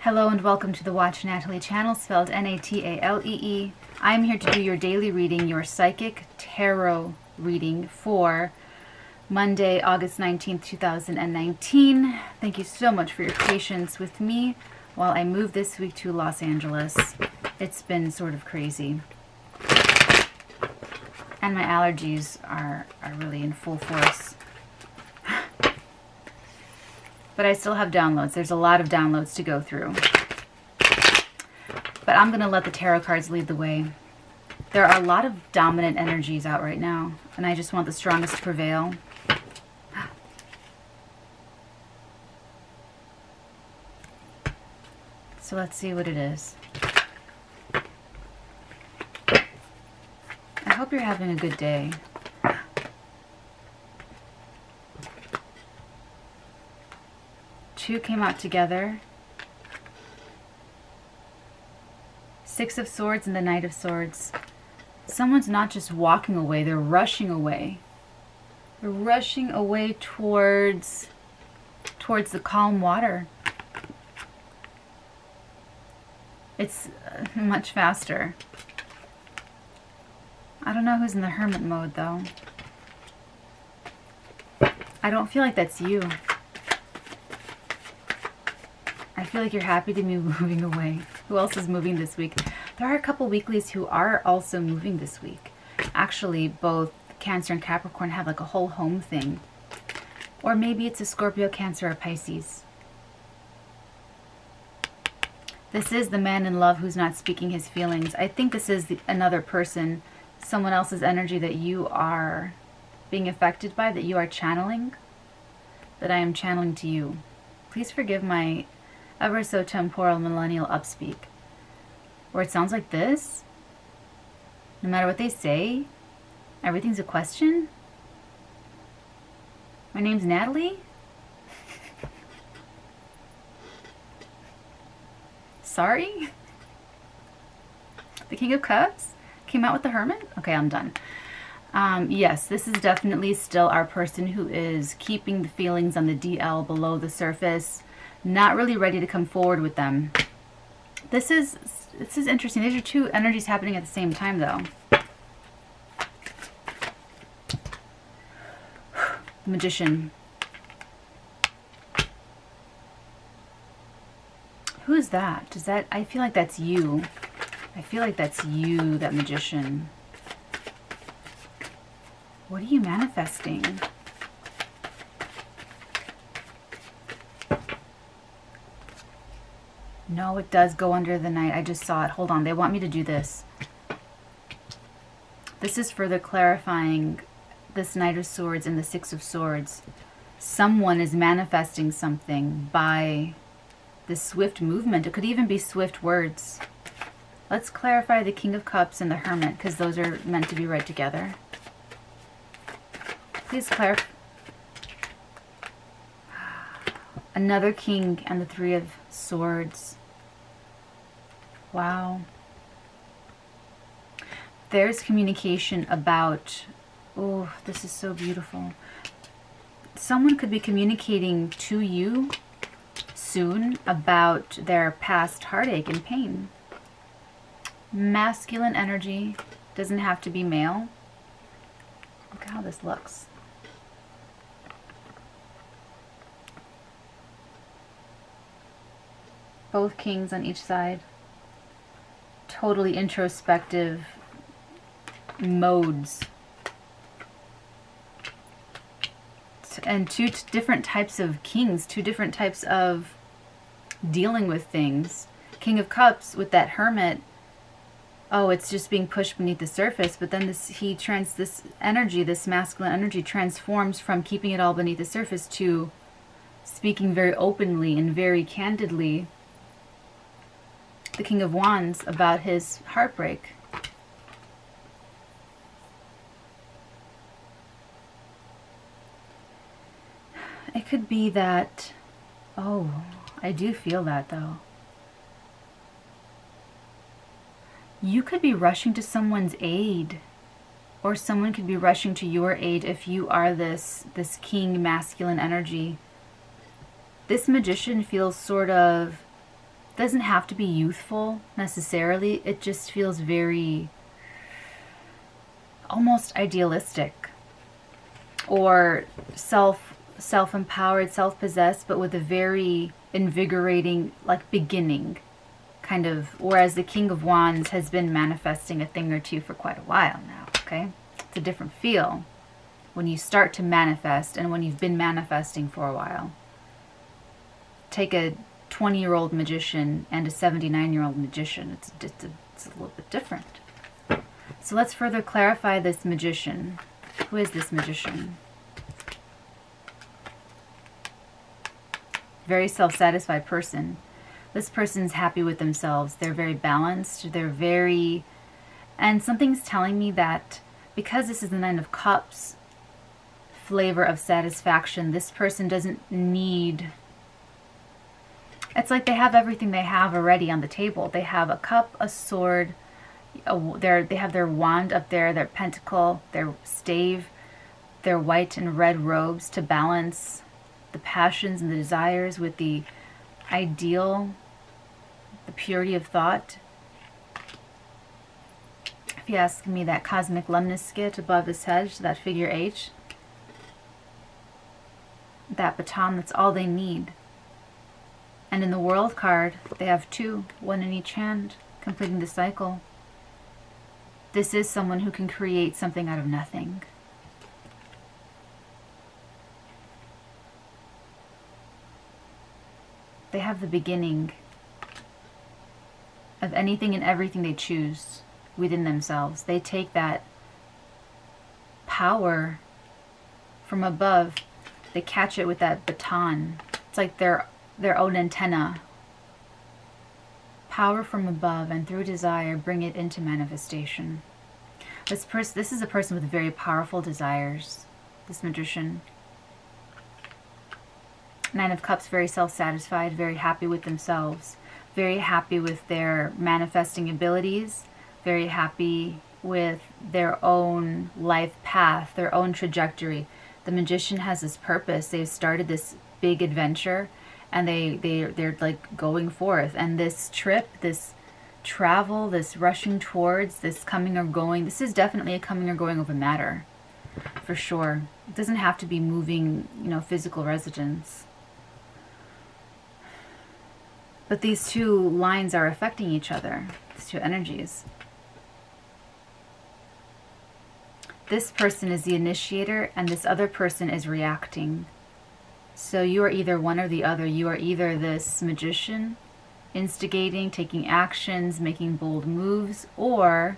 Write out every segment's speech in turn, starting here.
Hello and welcome to the Watch Natalie channel, spelled N-A-T-A-L-E-E. I'm here to do your daily reading, your psychic tarot reading for Monday, August 19th, 2019. Thank you so much for your patience with me while I move this week to Los Angeles. It's been sort of crazy. And my allergies are really in full force. But I still have downloads. There's a lot of downloads to go through. But I'm going to let the tarot cards lead the way. There are a lot of dominant energies out right now, and I just want the strongest to prevail. So let's see what it is. I hope you're having a good day. Two came out together. Six of Swords and the Knight of Swords. Someone's not just walking away, they're rushing away. They're rushing away towards the calm water. It's much faster. I don't know who's in the hermit mode though. I don't feel like that's you. I feel like you're happy to be moving away. Who else is moving this week? There are a couple weeklies who are also moving this week. Actually, both Cancer and Capricorn have like a whole home thing. Or maybe it's a Scorpio, Cancer, or Pisces. This is the man in love who's not speaking his feelings. I think this is another person, someone else's energy that you are being affected by, that you are channeling, that I am channeling to you. Please forgive my ever so temporal millennial upspeak, where it sounds like this. No matter what they say, everything's a question. My name's Natalie. Sorry. The King of Cups came out with the Hermit. Okay, I'm done. Yes, this is definitely still our person who is keeping the feelings on the DL below the surface. Not really ready to come forward with them. This is interesting. These are two energies happening at the same time, though. The Magician. Who is that? Does that? I feel like that's you. I feel like that's you, that Magician. What are you manifesting? No, it does go under the night. I just saw it. Hold on. They want me to do this. This is further clarifying this Knight of Swords and the Six of Swords. Someone is manifesting something by this swift movement. It could even be swift words. Let's clarify the King of Cups and the Hermit, because those are meant to be read together. Please clarify. Another King and the Three of Swords. Wow. There's communication about, oh, this is so beautiful. Someone could be communicating to you soon about their past heartache and pain. Masculine energy, doesn't have to be male. Look at how this looks. Both kings on each side. Totally introspective modes. And two different types of kings, two different types of dealing with things. King of Cups with that Hermit. Oh, it's just being pushed beneath the surface, but then this energy, this masculine energy, transforms from keeping it all beneath the surface to speaking very openly and very candidly. The King of Wands about his heartbreak. It could be that, oh, I do feel that though. You could be rushing to someone's aid, or someone could be rushing to your aid if you are this king masculine energy. This Magician feels sort of Doesn't have to be youthful necessarily. It just feels very almost idealistic, or self-empowered, self-possessed, but with a very invigorating like beginning kind of, whereas the King of Wands has been manifesting a thing or two for quite a while now. Okay, it's a different feel when you start to manifest and when you've been manifesting for a while. Take a 20-year-old magician and a 79-year-old magician. It's a little bit different. So let's further clarify this magician. Who is this magician? Very self-satisfied person. This person's happy with themselves. They're very balanced. They're very... And something's telling me that because this is the Nine of Cups, flavor of satisfaction, this person doesn't need... It's like they have everything they have already on the table. They have a cup, a sword, they have their wand up there, their pentacle, their stave, their white and red robes to balance the passions and the desires with the ideal, the purity of thought. If you ask me, that cosmic lemniscate above his head, that figure H, that baton, that's all they need. And in the World card, they have two, one in each hand, completing the cycle. This is someone who can create something out of nothing. They have the beginning of anything and everything they choose within themselves. They take that power from above, they catch it with that baton. It's like their own antenna. Power from above, and through desire bring it into manifestation. This is a person with very powerful desires, this magician. Nine of Cups, very self-satisfied, very happy with themselves, very happy with their manifesting abilities, very happy with their own life path, their own trajectory. The magician has this purpose. They've started this big adventure, and they're like going forth. And this trip, this travel, this rushing towards, this coming or going, this is definitely a coming or going of a matter, for sure. It doesn't have to be moving, physical residence. But these two lines are affecting each other, these two energies. This person is the initiator, and this other person is reacting. So you are either one or the other. You are either this magician, instigating, taking actions, making bold moves, or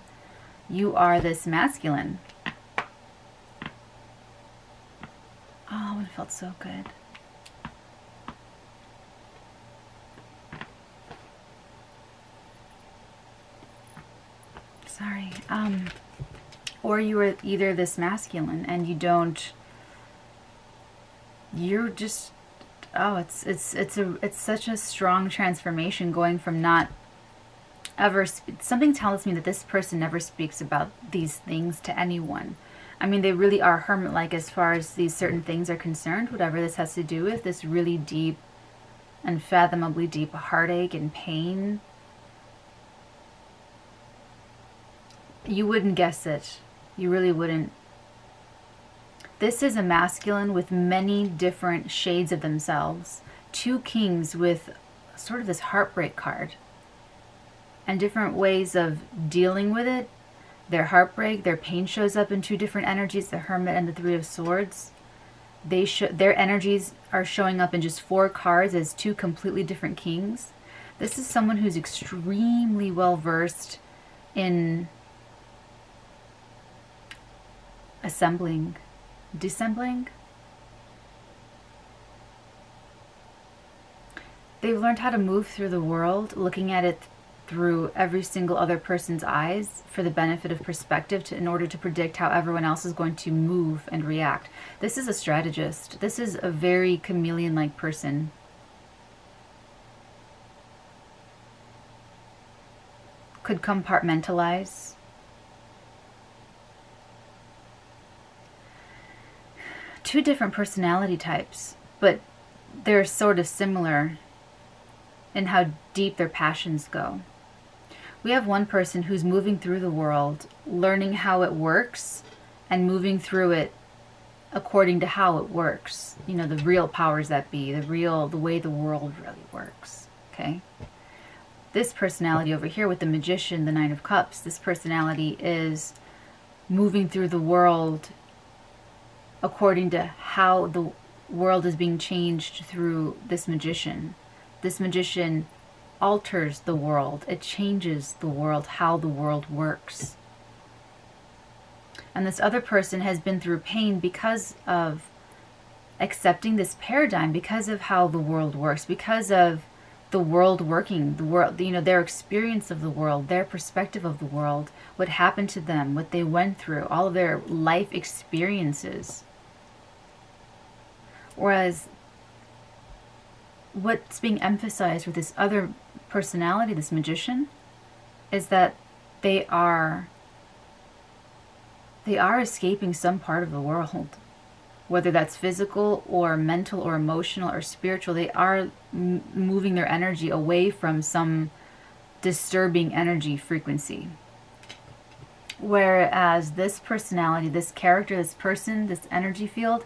you are this masculine. Oh, it felt so good. Sorry. Or you are either this masculine and you're just, oh, it's such a strong transformation, going from not ever, something tells me that this person never speaks about these things to anyone. I mean, they really are hermit-like as far as these certain things are concerned, whatever this has to do with, this really deep, unfathomably deep heartache and pain. You wouldn't guess it. You really wouldn't. This is a masculine with many different shades of themselves. Two kings with sort of this heartbreak card. And different ways of dealing with it. Their heartbreak, their pain shows up in two different energies, the Hermit and the Three of Swords. Their energies are showing up in just 4 cards as two completely different kings. This is someone who's extremely well versed in assembling, dissembling. They've learned how to move through the world, looking at it through every single other person's eyes for the benefit of perspective, in order to predict how everyone else is going to move and react. This is a strategist. This is a very chameleon-like person. Could compartmentalize. Two different personality types, but they're sort of similar and how deep their passions go. We have one person who's moving through the world, learning how it works, and moving through it according to how it works. You know, the real powers that be, the way the world really works. Okay? This personality over here with the Magician, the Nine of Cups, this personality is moving through the world according to how the world is being changed through this Magician. This Magician alters the world. It changes the world, how the world works. And this other person has been through pain because of accepting this paradigm, because of how the world works, because of the world working, the world, you know, their experience of the world, their perspective of the world, what happened to them, what they went through, all of their life experiences. Whereas what's being emphasized with this other personality, this Magician, is that they are escaping some part of the world, whether that's physical or mental or emotional or spiritual. They are moving their energy away from some disturbing energy frequency. Whereas this personality, this character, this person, this energy field,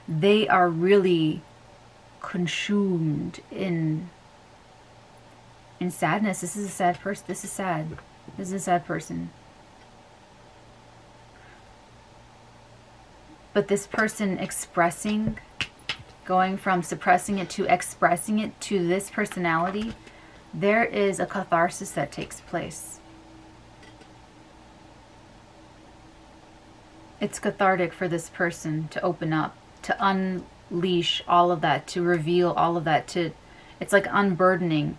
they are really consumed in sadness. This is a sad person. This is sad. This is a sad person. But this person expressing, going from suppressing it to expressing it to this personality, there is a catharsis that takes place. It's cathartic for this person to open up, to unleash all of that, to reveal all of that, it's like unburdening.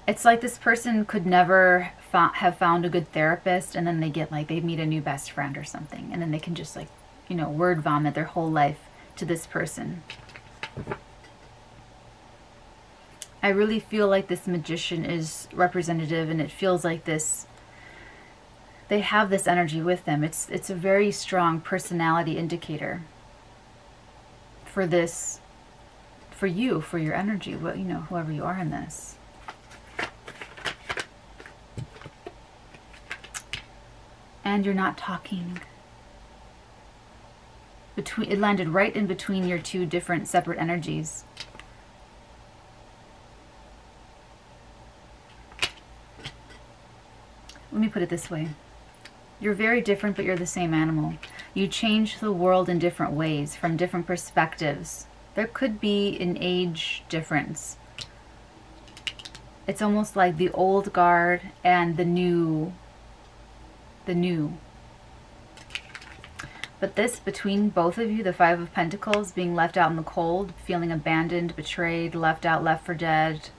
It's like this person could never have found a good therapist, and then they meet a new best friend or something, and then they can just like, you know, word vomit their whole life to this person. I really feel like this Magician is representative, and it feels like this, they have this energy with them. It's a very strong personality indicator for this, for you, for your energy, you know, whoever you are in this. And you're not talking. It landed right in between your two different separate energies. Let me put it this way. You're very different, but you're the same animal. You change the world in different ways, from different perspectives. There could be an age difference. It's almost like the old guard and the new. But this, between both of you, the Five of Pentacles, being left out in the cold, feeling abandoned, betrayed, left out, left for dead,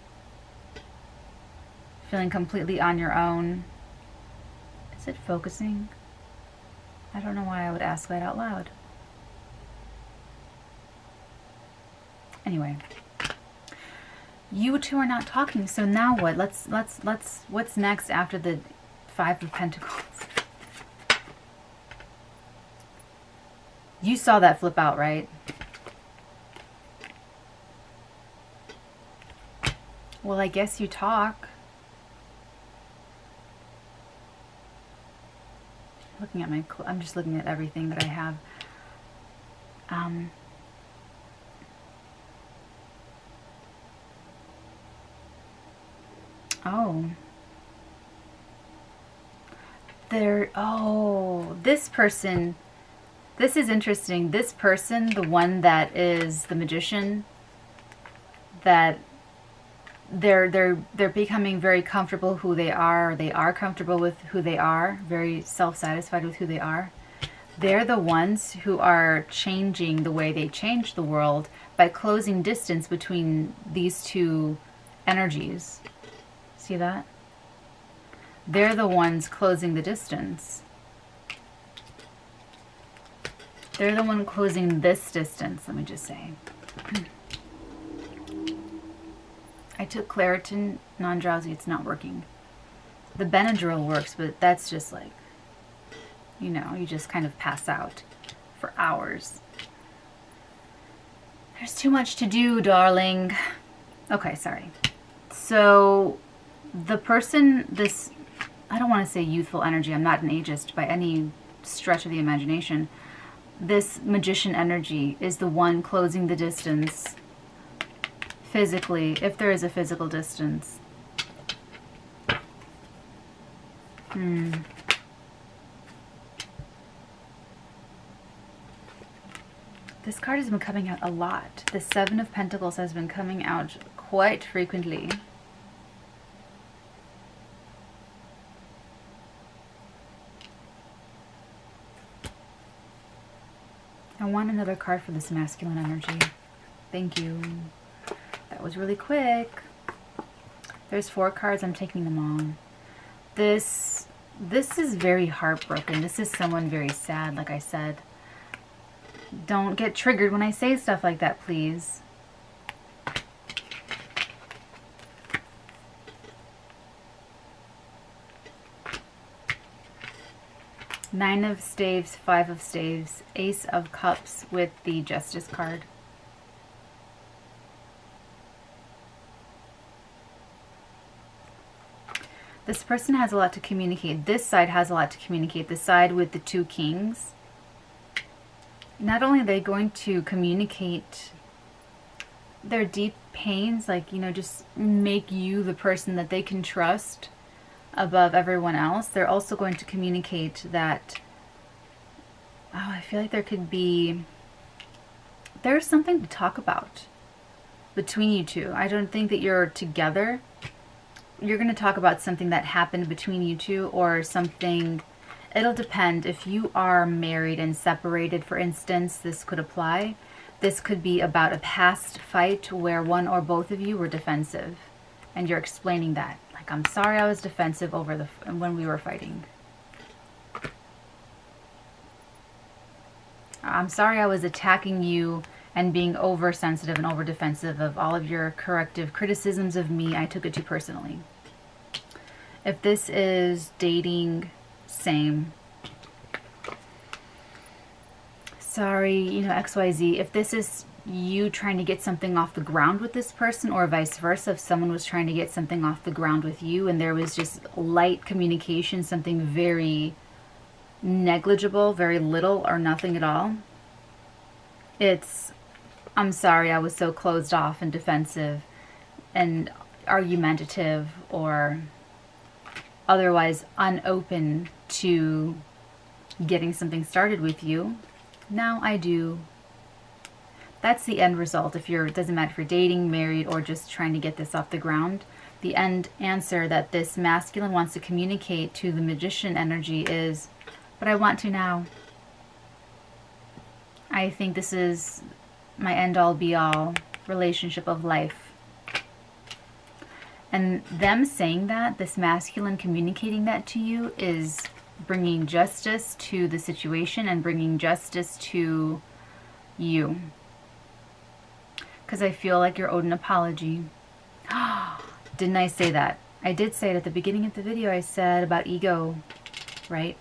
feeling completely on your own. Is it focusing? I don't know why I would ask that out loud. Anyway, you two are not talking, so now what? What's next after the Five of Pentacles? You saw that flip out, right? Well, I guess you talk. Looking at I'm just looking at everything that I have. This person. This is interesting. This person, the one that is the Magician, that they're becoming very comfortable who they are. They are comfortable with who they are, very self-satisfied with who they are. They're the ones who are changing the way they change the world by closing distance between these two energies. See that? They're the ones closing the distance. They're the one closing this distance, let me just say. I took Claritin, non-drowsy, it's not working. The Benadryl works, but that's just like, you know, you just kind of pass out for hours. There's too much to do, darling. Okay, sorry. So the person, this, I don't want to say youthful energy, I'm not an ageist by any stretch of the imagination. This magician energy is the one closing the distance physically, if there is a physical distance. This card has been coming out a lot. The Seven of Pentacles has been coming out quite frequently. I want another card for this masculine energy. Thank you. That was really quick. There's 4 cards. I'm taking them all. This is very heartbroken. This is someone very sad, like I said. Don't get triggered when I say stuff like that, please. Nine of Staves, 5 of Staves, Ace of Cups with the Justice card. This person has a lot to communicate. This side has a lot to communicate. The side with the 2 kings. Not only are they going to communicate their deep pains, like, you know, just make you the person that they can trust above everyone else, they're also going to communicate that, oh, I feel like there's something to talk about between you two. I don't think that you're together. You're going to talk about something that happened between you two, or something. It'll depend. If you are married and separated, for instance, this could apply. This could be about a past fight where one or both of you were defensive, and you're explaining that. Like, I'm sorry I was defensive when we were fighting. I'm sorry I was attacking you and being oversensitive and over defensive of all of your corrective criticisms of me. I took it too personally. If this is dating, same. Sorry, you know, XYZ. If this is you trying to get something off the ground with this person, or vice versa, if someone was trying to get something off the ground with you and there was just light communication, something very negligible, very little or nothing at all, it's, I'm sorry I was so closed off and defensive and argumentative or otherwise unopen to getting something started with you. Now I do. That's the end result. If you're, it doesn't matter if you're dating, married, or just trying to get this off the ground. The end answer that this masculine wants to communicate to the magician energy is, but I want to now. I think this is my end-all be-all relationship of life. And them saying that, this masculine communicating that to you, is bringing justice to the situation and bringing justice to you. Because I feel like you're owed an apology. Didn't I say that? I did say it at the beginning of the video. I said about ego, right?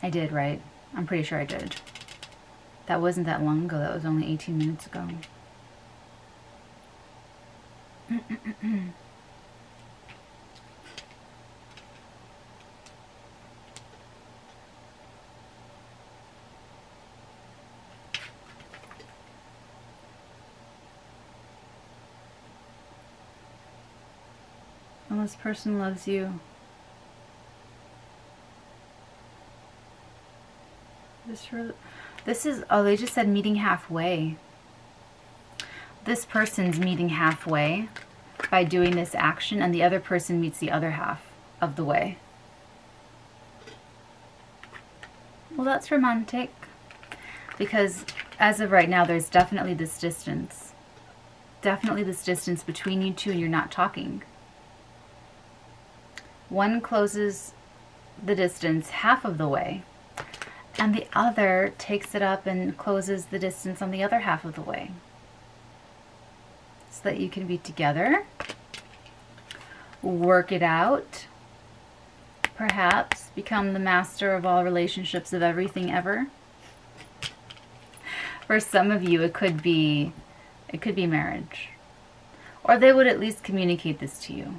I did, right? I'm pretty sure I did. That wasn't that long ago. That was only 18 minutes ago. And this person loves you. This is, oh, they just said meeting halfway. This person's meeting halfway by doing this action, and the other person meets the other half of the way. Well, that's romantic. Because as of right now, there's definitely this distance. Definitely this distance between you two, and you're not talking. One closes the distance half of the way, and the other takes it up and closes the distance on the other half of the way. So that you can be together, work it out, perhaps become the master of all relationships of everything ever. For some of you, it could be marriage. Or they would at least communicate this to you.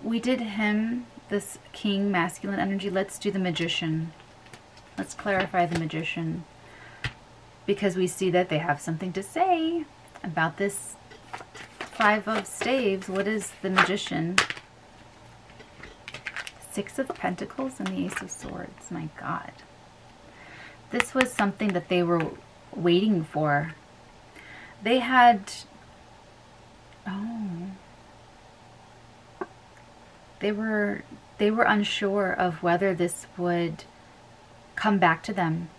We did him, this king, masculine energy. Let's do the magician. Let's clarify the magician. Because we see that they have something to say about this Five of Staves. What is the magician? Six of Pentacles and the Ace of Swords. My God. This was something that they were waiting for. They had... Oh... They were unsure of whether this would come back to them.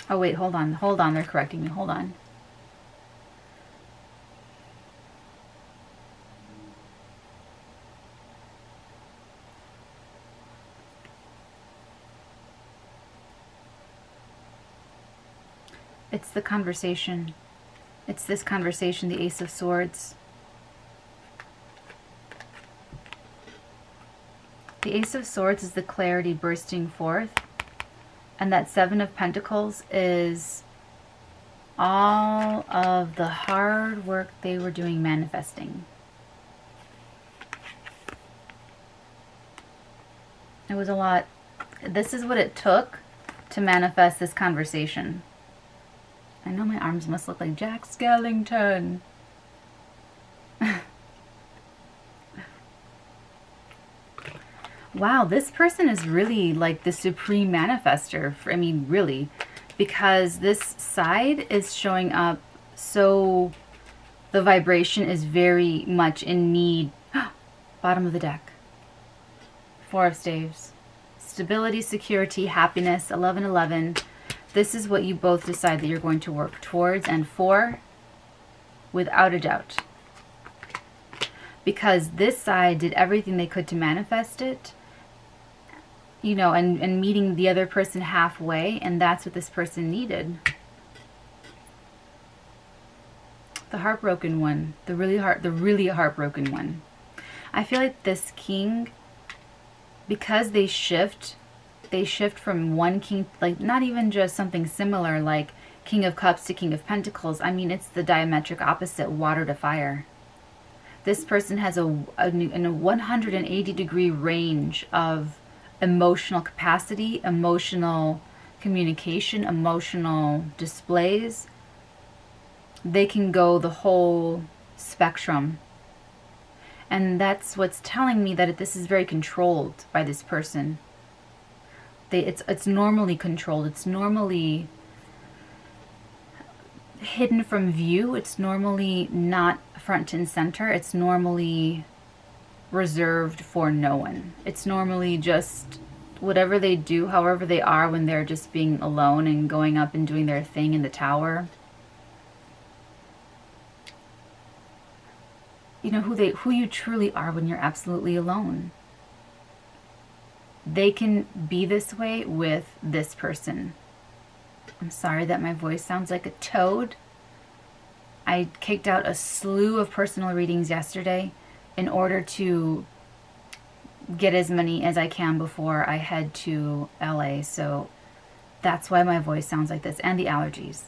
Oh wait, hold on, they're correcting me, hold on. It's the conversation. It's this conversation, the Ace of Swords. The Ace of Swords is the clarity bursting forth. And that Seven of Pentacles is all of the hard work they were doing manifesting. It was a lot. This is what it took to manifest this conversation. I know my arms must look like Jack Skellington. Wow, this person is really like the supreme manifester. I mean, really. Because this side is showing up, so the vibration is very much in need. Bottom of the deck. Four of Staves. Stability, security, happiness, 11-11. This is what you both decide that you're going to work towards and for, without a doubt. Because this side did everything they could to manifest it, you know, and meeting the other person halfway, and that's what this person needed. The heartbroken one, the really heartbroken one. I feel like this king, because they shift from one king, like not even just something similar like King of Cups to King of Pentacles. I mean, it's the diametric opposite, water to fire. This person has a 180-degree range of emotional capacity, emotional communication, emotional displays. They can go the whole spectrum. And that's what's telling me that this is very controlled by this person. It's normally controlled. It's normally hidden from view. It's normally not front and center. It's normally reserved for no one. It's normally just whatever they do, however they are when they're just being alone and going up and doing their thing in the tower. You know who you truly are when you're absolutely alone. They can be this way with this person. I'm sorry that my voice sounds like a toad. I kicked out a slew of personal readings yesterday in order to get as many as I can before I head to LA. So that's why my voice sounds like this, and the allergies.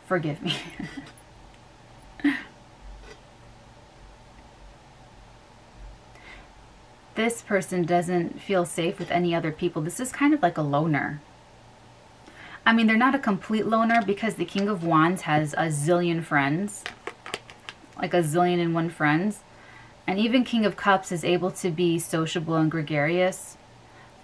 Forgive me. This person doesn't feel safe with any other people. This is kind of like a loner. I mean, they're not a complete loner because the King of Wands has a zillion friends. Like a zillion and one friends. And even King of Cups is able to be sociable and gregarious.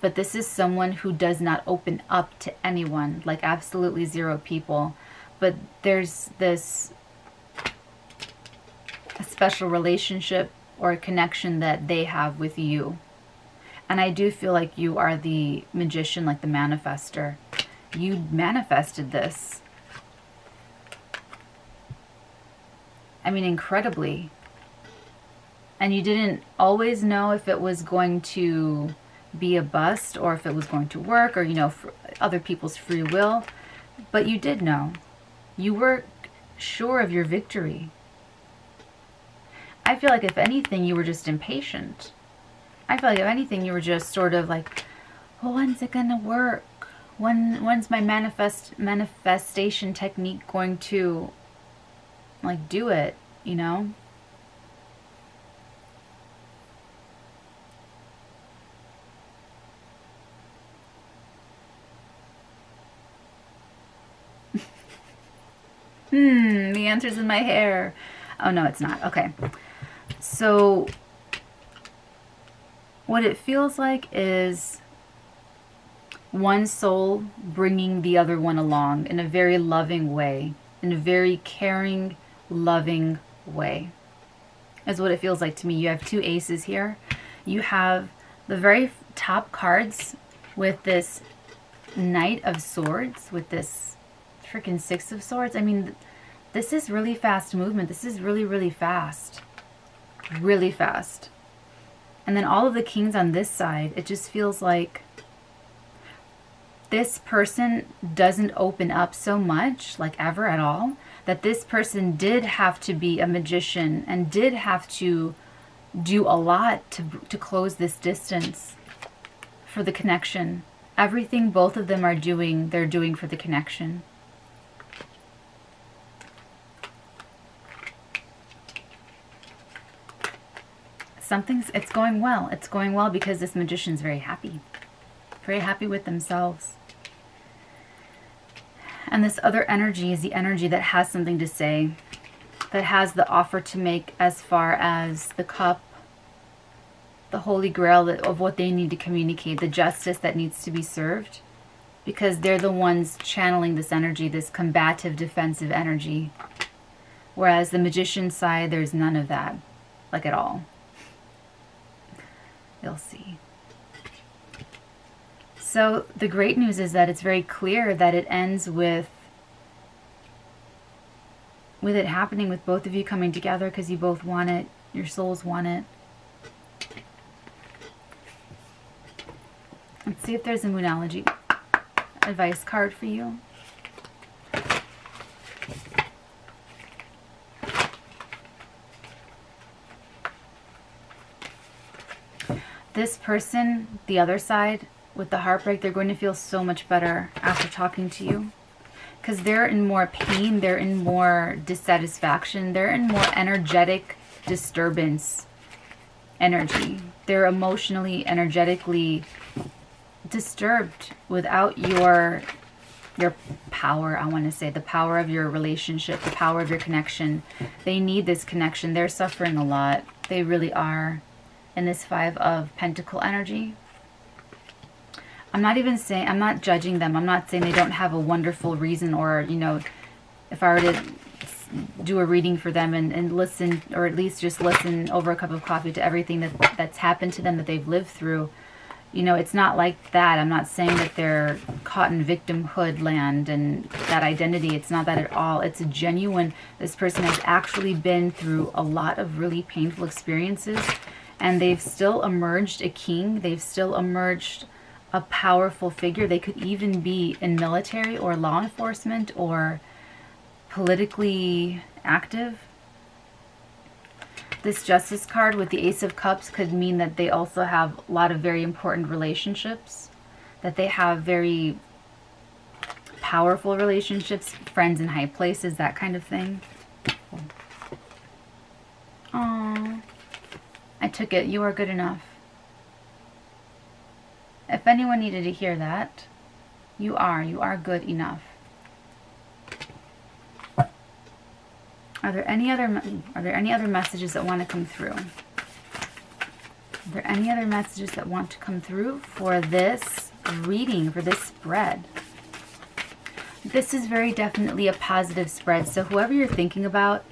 But this is someone who does not open up to anyone. Like absolutely zero people. But there's this a special relationship or a connection that they have with you. And I do feel like you are the magician, like the manifester. You manifested this. I mean, incredibly. And you didn't always know if it was going to be a bust or if it was going to work, or, you know, for other people's free will. But you did know. You were sure of your victory. I feel like if anything, you were just impatient. I feel like if anything, you were just sort of like, well, when's it gonna work? When's my manifestation technique going to, like, do it, you know? The answer's in my hair. Oh, no, it's not. Okay. So what it feels like is one soul bringing the other one along in a very loving way, in a very caring, loving way, is what it feels like to me. You have two aces here. You have the very top cards with this Knight of Swords, with this freaking Six of Swords. I mean, this is really fast movement. This is really, really fast. Really fast. And then all of the kings on this side, it just feels like this person doesn't open up so much, like ever at all, that this person did have to be a magician and did have to do a lot to close this distance for the connection. Everything both of them are doing, they're doing for the connection. It's going well. It's going well because this magician's very happy with themselves. And this other energy is the energy that has something to say, that has the offer to make as far as the cup, the holy grail of what they need to communicate, the justice that needs to be served, because they're the ones channeling this energy, this combative, defensive energy. Whereas the magician's side, there's none of that, like at all. You'll see. So the great news is that it's very clear that it ends with it happening, with both of you coming together because you both want it. Your souls want it. Let's see if there's a Moonology advice card for you. This person, the other side, with the heartbreak, they're going to feel so much better after talking to you. Because they're in more pain, they're in more dissatisfaction, they're in more energetic disturbance energy. They're emotionally, energetically disturbed without your power, I want to say, the power of your relationship, the power of your connection. They need this connection. They're suffering a lot. They really are. In this Five of Pentacle energy. I'm not even saying, I'm not judging them. I'm not saying they don't have a wonderful reason, or, you know, if I were to do a reading for them and listen, or at least just listen over a cup of coffee to everything that's happened to them, that they've lived through, you know, it's not like that. I'm not saying that they're caught in victimhood land and that identity. It's not that at all. It's a genuine, this person has actually been through a lot of really painful experiences. And they've still emerged a king. They've still emerged a powerful figure. They could even be in military or law enforcement or politically active. This Justice card with the Ace of Cups could mean that they also have a lot of very important relationships, that they have very powerful relationships, friends in high places, that kind of thing. Aww. I took it. You are good enough. If anyone needed to hear that, you are good enough. Are there any other messages that want to come through? Are there any other messages that want to come through for this reading, for this spread? This is very definitely a positive spread. So whoever you're thinking about,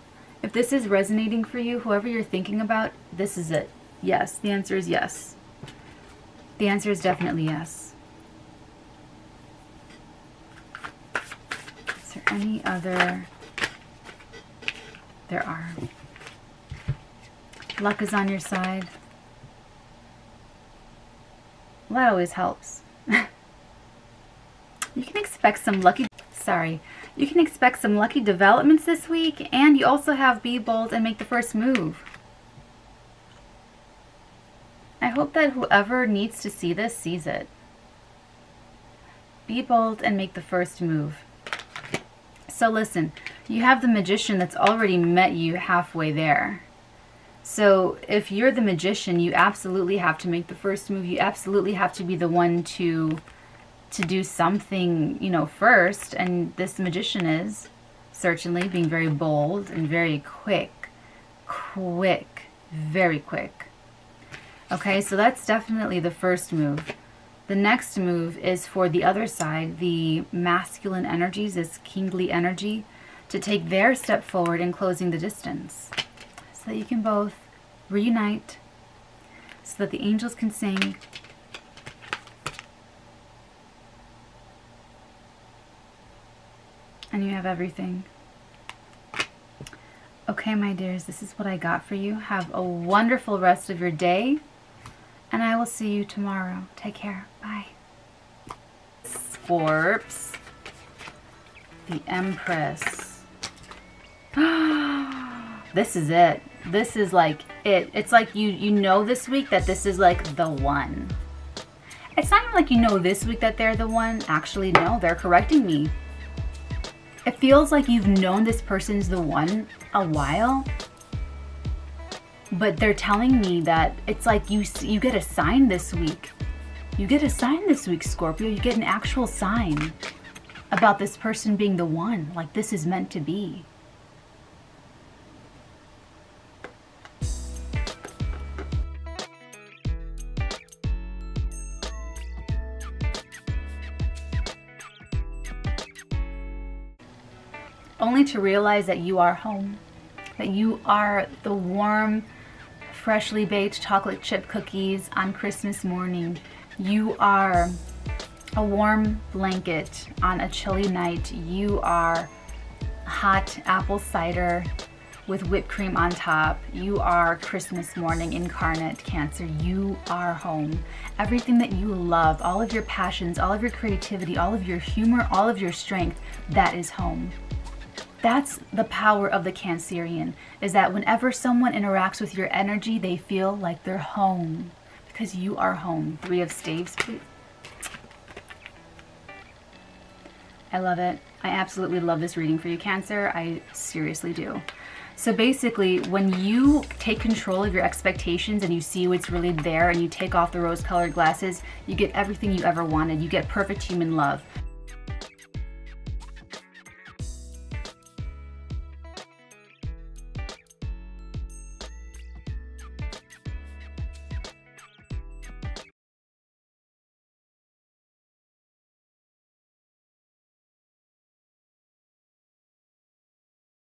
if this is resonating for you, whoever you're thinking about, this is it. Yes, the answer is yes. The answer is definitely yes. Is there any other? There are. Luck is on your side. Well, that always helps. You can expect some lucky... You can expect some lucky developments this week, and you also have Be Bold and Make the First Move. hope that whoever needs to see this sees it. Be bold and make the first move. So listen, you have the Magician that's already met you halfway there. So if you're the Magician, you absolutely have to make the first move. You absolutely have to be the one to do something, you know, first. And this Magician is certainly being very bold and very quick, very quick. Okay, so that's definitely the first move. The next move is for the other side, the masculine energies, this kingly energy, to take their step forward in closing the distance. So that you can both reunite, so that the angels can sing. And you have everything. Okay, my dears, this is what I got for you. Have a wonderful rest of your day. And I will see you tomorrow. Take care. Bye. Scorps. The Empress. This is it. This is like it. It's like you know this week that this is like the one. It's not even like you know this week that they're the one. Actually, no, they're correcting me. It feels like you've known this person's the one a while. But they're telling me that it's like you get a sign this week. You get a sign this week, Scorpio. You get an actual sign about this person being the one. Like this is meant to be. Only to realize that you are home. That you are the warm, freshly baked chocolate chip cookies on Christmas morning. You are a warm blanket on a chilly night. You are hot apple cider with whipped cream on top. You are Christmas morning incarnate, Cancer. You are home. Everything that you love, all of your passions, all of your creativity, all of your humor, all of your strength, that is home. That's the power of the Cancerian, is that whenever someone interacts with your energy, they feel like they're home, because you are home. 3 of Staves, please. I love it. I absolutely love this reading for you, Cancer. I seriously do. So basically, when you take control of your expectations and you see what's really there and you take off the rose-colored glasses, you get everything you ever wanted. You get perfect human love.